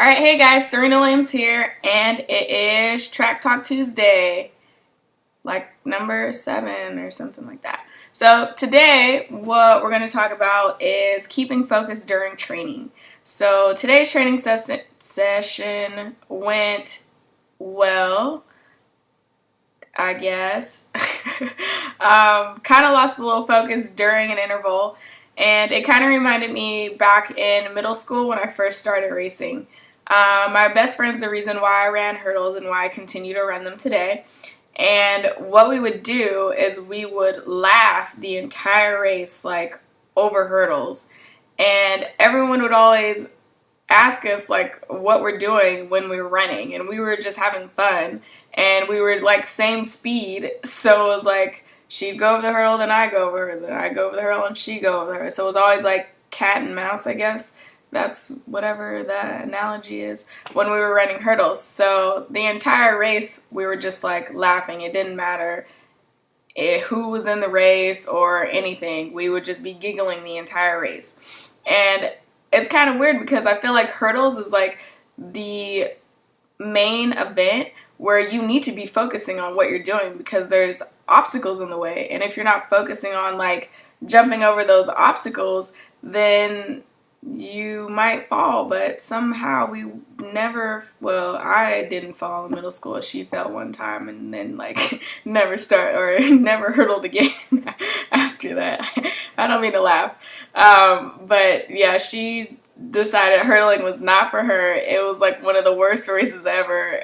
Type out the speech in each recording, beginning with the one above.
Alright, hey guys, Serena Williams here, and it is Track Talk Tuesday, like number 7 or something like that. So today, what we're going to talk about is keeping focus during training. So today's training session went well, I guess. Kind of lost a little focus during an interval, and it kind of reminded me back in middle school when I first started racing. My best friend's the reason why I ran hurdles and why I continue to run them today. And what we would do is we would laugh the entire race, like, over hurdles. And everyone would always ask us, like, what we're doing when we were running. And we were just having fun. And we were, like, same speed. So it was like, she'd go over the hurdle, then I go over her. Then I go over the hurdle, and she'd go over her. So it was always, like, cat and mouse, I guess. That's whatever the analogy is when we were running hurdles. So the entire race, we were just like laughing. It didn't matter who was in the race or anything. We would just be giggling the entire race. And it's kind of weird because I feel like hurdles is like the main event where you need to be focusing on what you're doing because there's obstacles in the way. And if you're not focusing on like jumping over those obstacles, then you might fall. But somehow we never, well, I didn't fall in middle school. She fell one time and then like never hurdled again after that. I don't mean to laugh. But yeah, she decided hurdling was not for her. It was like one of the worst races ever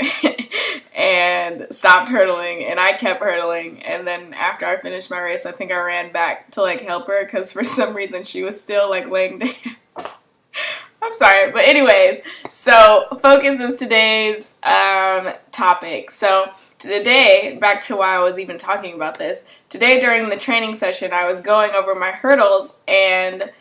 and stopped hurdling, and I kept hurdling. And then after I finished my race, I think I ran back to like help her because for some reason she was still like laying down. I'm sorry, but anyways, so focus is today's topic. So today, back to why I was even talking about this, today during the training session I was going over my hurdles, and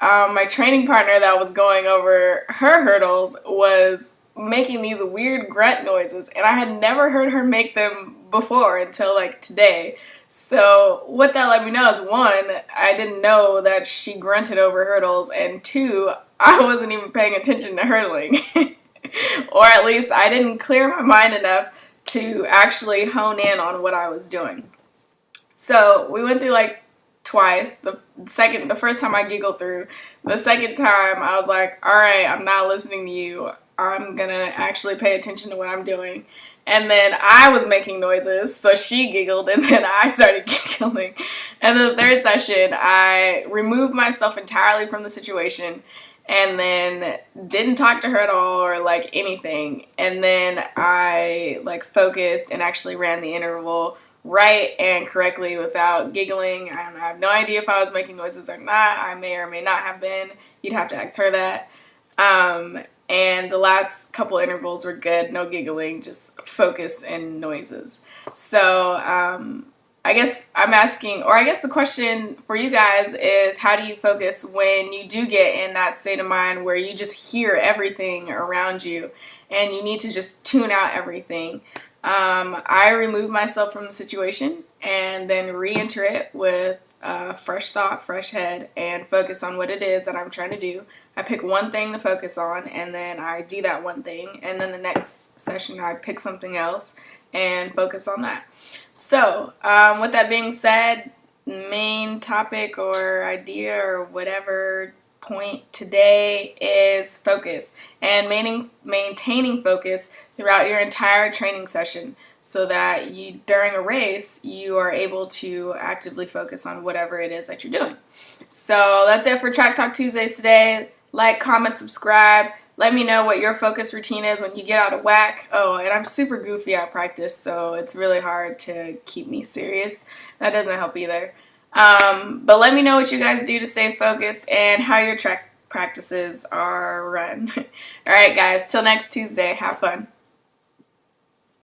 my training partner that was going over her hurdles was making these weird grunt noises, and I had never heard her make them before until like today. So what that let me know is, one, I didn't know that she grunted over hurdles, and two, I wasn't even paying attention to hurdling. Or at least I didn't clear my mind enough to actually hone in on what I was doing. So we went through like twice. The first time I giggled through. The second time I was like, all right, I'm not listening to you. I'm gonna actually pay attention to what I'm doing. And then I was making noises, so she giggled, and then I started giggling. And then the third session, I removed myself entirely from the situation and then didn't talk to her at all or like anything. And then I like focused and actually ran the interval right and correctly without giggling. I have no idea if I was making noises or not. I may or may not have been. You'd have to ask her that. And the last couple intervals were good, no giggling, just focus and noises. So I guess I'm asking, or I guess the question for you guys is, how do you focus when you do get in that state of mind where you just hear everything around you and you need to just tune out everything? I remove myself from the situation and then re-enter it with fresh thought, fresh head, and focus on what it is that I'm trying to do. I pick one thing to focus on, and then I do that one thing, and then the next session I pick something else and focus on that. So, with that being said, main topic or idea or whatever point today is focus, and maintaining focus throughout your entire training session so that you, during a race, you are able to actively focus on whatever it is that you're doing. So that's it for Track Talk Tuesdays today. Like, comment, subscribe. Let me know what your focus routine is when you get out of whack. Oh, and I'm super goofy at practice, so it's really hard to keep me serious. That doesn't help either. But let me know what you guys do to stay focused and how your track practices are run. All right, guys, till next Tuesday. Have fun.